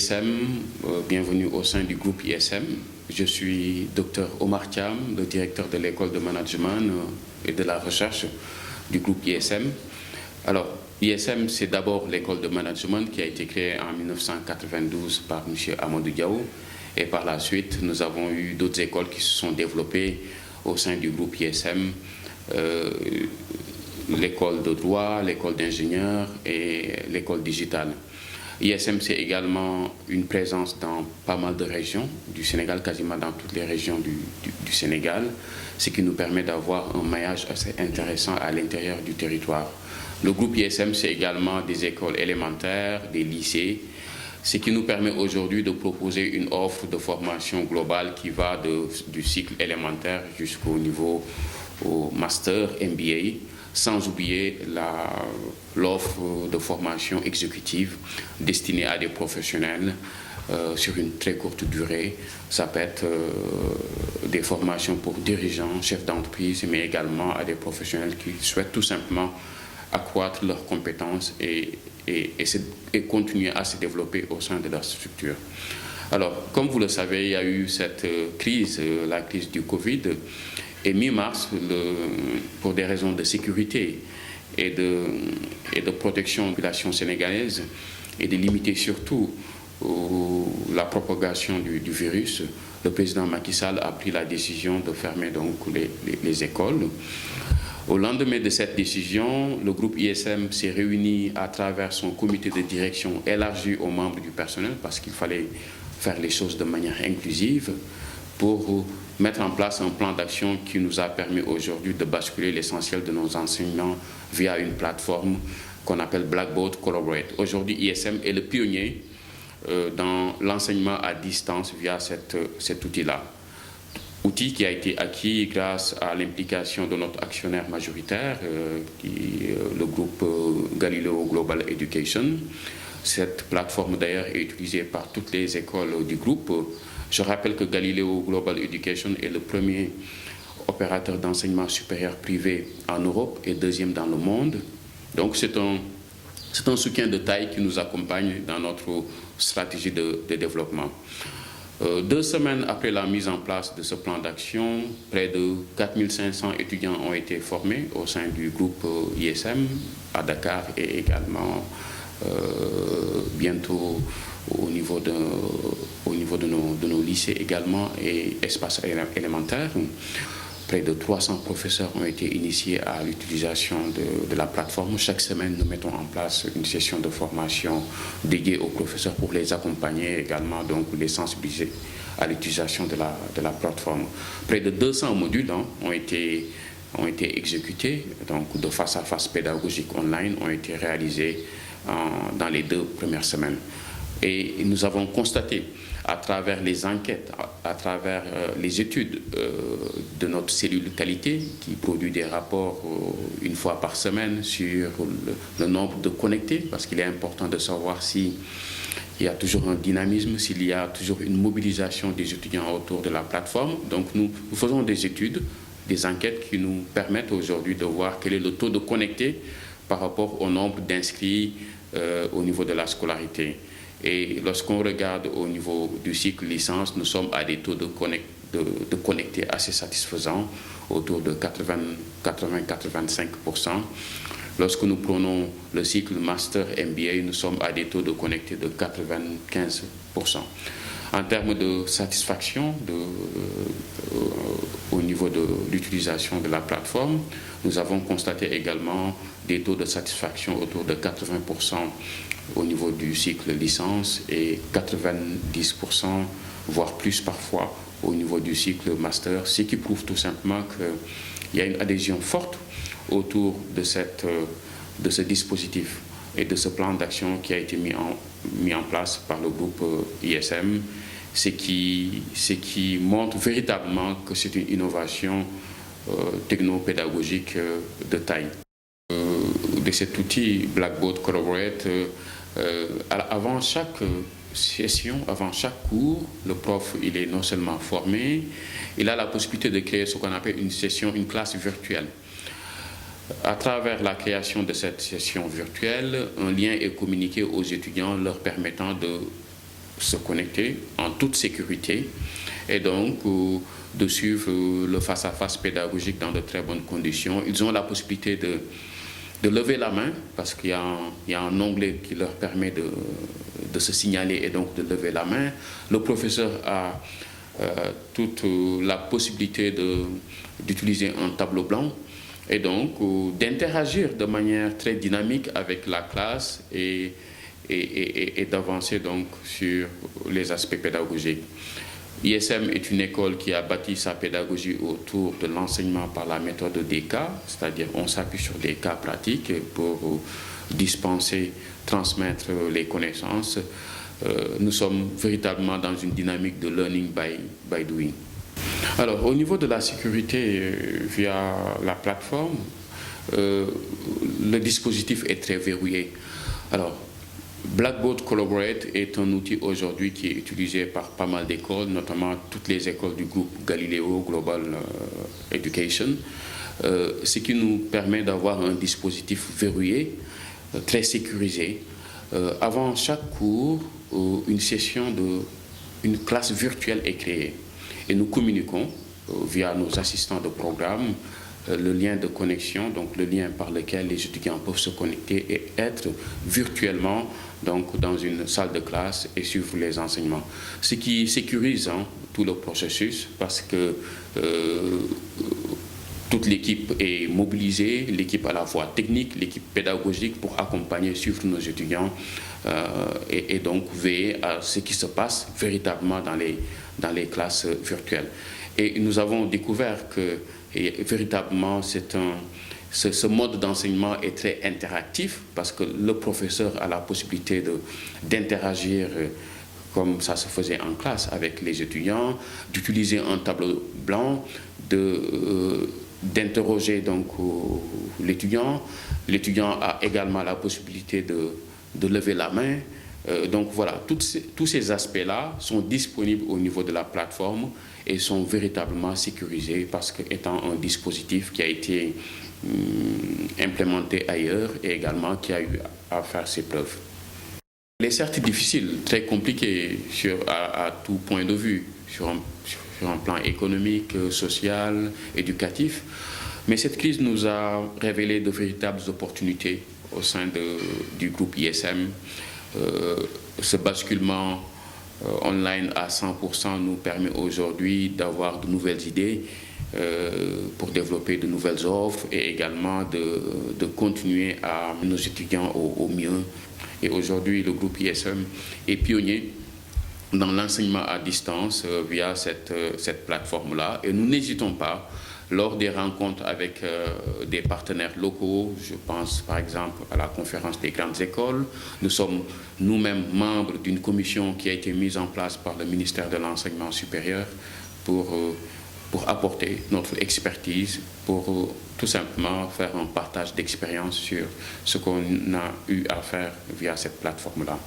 ISM, bienvenue au sein du groupe ISM. Je suis Dr Omar Thiam, le directeur de l'école de management et de la recherche du groupe ISM. Alors, ISM, c'est d'abord l'école de management qui a été créée en 1992 par M. Amadou Diaw. Et par la suite, nous avons eu d'autres écoles qui se sont développées au sein du groupe ISM. L'école de droit, l'école d'ingénieurs et l'école digitale. ISM, c'est également une présence dans pas mal de régions du Sénégal, quasiment dans toutes les régions du Sénégal, ce qui nous permet d'avoir un maillage assez intéressant à l'intérieur du territoire. Le groupe ISM, c'est également des écoles élémentaires, des lycées, ce qui nous permet aujourd'hui de proposer une offre de formation globale qui va du cycle élémentaire jusqu'au niveau au master MBA, sans oublier l'offre de formation exécutive destinée à des professionnels sur une très courte durée. Ça peut être des formations pour dirigeants, chefs d'entreprise, mais également à des professionnels qui souhaitent tout simplement accroître leurs compétences et continuer à se développer au sein de leur structure. Alors, comme vous le savez, il y a eu cette crise, la crise du Covid, et mi-mars, pour des raisons de sécurité et de protection de la population sénégalaise et de limiter surtout la propagation du virus, le président Macky Sall a pris la décision de fermer donc les écoles. Au lendemain de cette décision, le groupe ISM s'est réuni à travers son comité de direction élargi aux membres du personnel parce qu'il fallait faire les choses de manière inclusive pour mettre en place un plan d'action qui nous a permis aujourd'hui de basculer l'essentiel de nos enseignements via une plateforme qu'on appelle Blackboard Collaborate. Aujourd'hui, ISM est le pionnier dans l'enseignement à distance via cet outil-là. Outil qui a été acquis grâce à l'implication de notre actionnaire majoritaire, le groupe Galileo Global Education. Cette plateforme d'ailleurs est utilisée par toutes les écoles du groupe. Je rappelle que Galileo Global Education est le premier opérateur d'enseignement supérieur privé en Europe et deuxième dans le monde. Donc c'est un soutien de taille qui nous accompagne dans notre stratégie de développement. 2 semaines après la mise en place de ce plan d'action, près de 4500 étudiants ont été formés au sein du groupe ISM à Dakar et également bientôt au niveau de nos lycées également et espaces élémentaires. Près de 300 professeurs ont été initiés à l'utilisation de la plateforme. Chaque semaine, nous mettons en place une session de formation dédiée aux professeurs pour les accompagner également, donc les sensibiliser à l'utilisation de la plateforme. Près de 200 modules ont été exécutés, donc de face à face pédagogique online ont été réalisés dans les 2 premières semaines. Et nous avons constaté à travers les enquêtes, à travers les études de notre cellule qualité qui produit des rapports une fois par semaine sur le nombre de connectés, parce qu'il est important de savoir s'il y a toujours un dynamisme, s'il y a toujours une mobilisation des étudiants autour de la plateforme. Donc nous faisons des études, des enquêtes qui nous permettent aujourd'hui de voir quel est le taux de connectés par rapport au nombre d'inscrits au niveau de la scolarité. Et lorsqu'on regarde au niveau du cycle licence, nous sommes à des taux de connectés assez satisfaisants, autour de 80-85%. Lorsque nous prenons le cycle master MBA, nous sommes à des taux de connectés de 95%. En termes de satisfaction au niveau de l'utilisation de la plateforme, nous avons constaté également des taux de satisfaction autour de 80% au niveau du cycle licence et 90%, voire plus parfois, au niveau du cycle master, ce qui prouve tout simplement qu'il y a une adhésion forte autour de ce dispositif et de ce plan d'action qui a été mis en place par le groupe ISM, ce qui montre véritablement que c'est une innovation technopédagogique de taille. De cet outil Blackboard Collaborate, avant chaque session, avant chaque cours, le prof il est non seulement formé, il a la possibilité de créer ce qu'on appelle une session, une classe virtuelle. À travers la création de cette session virtuelle, un lien est communiqué aux étudiants leur permettant de se connecter en toute sécurité et donc de suivre le face-à-face pédagogique dans de très bonnes conditions. Ils ont la possibilité de lever la main parce qu'il y a un onglet qui leur permet de se signaler et donc de lever la main. Le professeur a toute la possibilité d'utiliser un tableau blanc et donc d'interagir de manière très dynamique avec la classe et d'avancer donc sur les aspects pédagogiques. ISM est une école qui a bâti sa pédagogie autour de l'enseignement par la méthode des cas, c'est-à-dire on s'appuie sur des cas pratiques pour dispenser, transmettre les connaissances. Nous sommes véritablement dans une dynamique de learning by doing. Alors, au niveau de la sécurité via la plateforme, le dispositif est très verrouillé. Alors, Blackboard Collaborate est un outil aujourd'hui qui est utilisé par pas mal d'écoles, notamment toutes les écoles du groupe Galileo Global Education, ce qui nous permet d'avoir un dispositif verrouillé, très sécurisé. Avant chaque cours, une classe virtuelle est créée et nous communiquons via nos assistants de programme le lien de connexion, donc le lien par lequel les étudiants peuvent se connecter et être virtuellement donc, dans une salle de classe et suivre les enseignements. Ce qui sécurise tout le processus parce que toute l'équipe est mobilisée, l'équipe à la fois technique, l'équipe pédagogique pour accompagner, suivre nos étudiants et donc veiller à ce qui se passe véritablement dans les classes virtuelles. Et nous avons découvert que véritablement ce mode d'enseignement est très interactif parce que le professeur a la possibilité d'interagir comme ça se faisait en classe avec les étudiants, d'utiliser un tableau blanc, d'interroger donc l'étudiant. L'étudiant a également la possibilité de lever la main. Donc voilà, tous ces aspects-là sont disponibles au niveau de la plateforme et sont véritablement sécurisés parce qu'étant un dispositif qui a été implémenté ailleurs et également qui a eu à faire ses preuves. Il est certes difficile, très compliqué à tout point de vue, sur un plan économique, social, éducatif, mais cette crise nous a révélé de véritables opportunités au sein du groupe ISM. Ce basculement online à 100% nous permet aujourd'hui d'avoir de nouvelles idées pour développer de nouvelles offres et également de continuer à nos étudiants au mieux. Et aujourd'hui, le groupe ISM est pionnier dans l'enseignement à distance via cette plateforme-là. Et nous n'hésitons pas, lors des rencontres avec des partenaires locaux, je pense par exemple à la conférence des grandes écoles, nous sommes nous-mêmes membres d'une commission qui a été mise en place par le ministère de l'Enseignement supérieur pour apporter notre expertise, pour tout simplement faire un partage d'expérience sur ce qu'on a eu à faire via cette plateforme-là.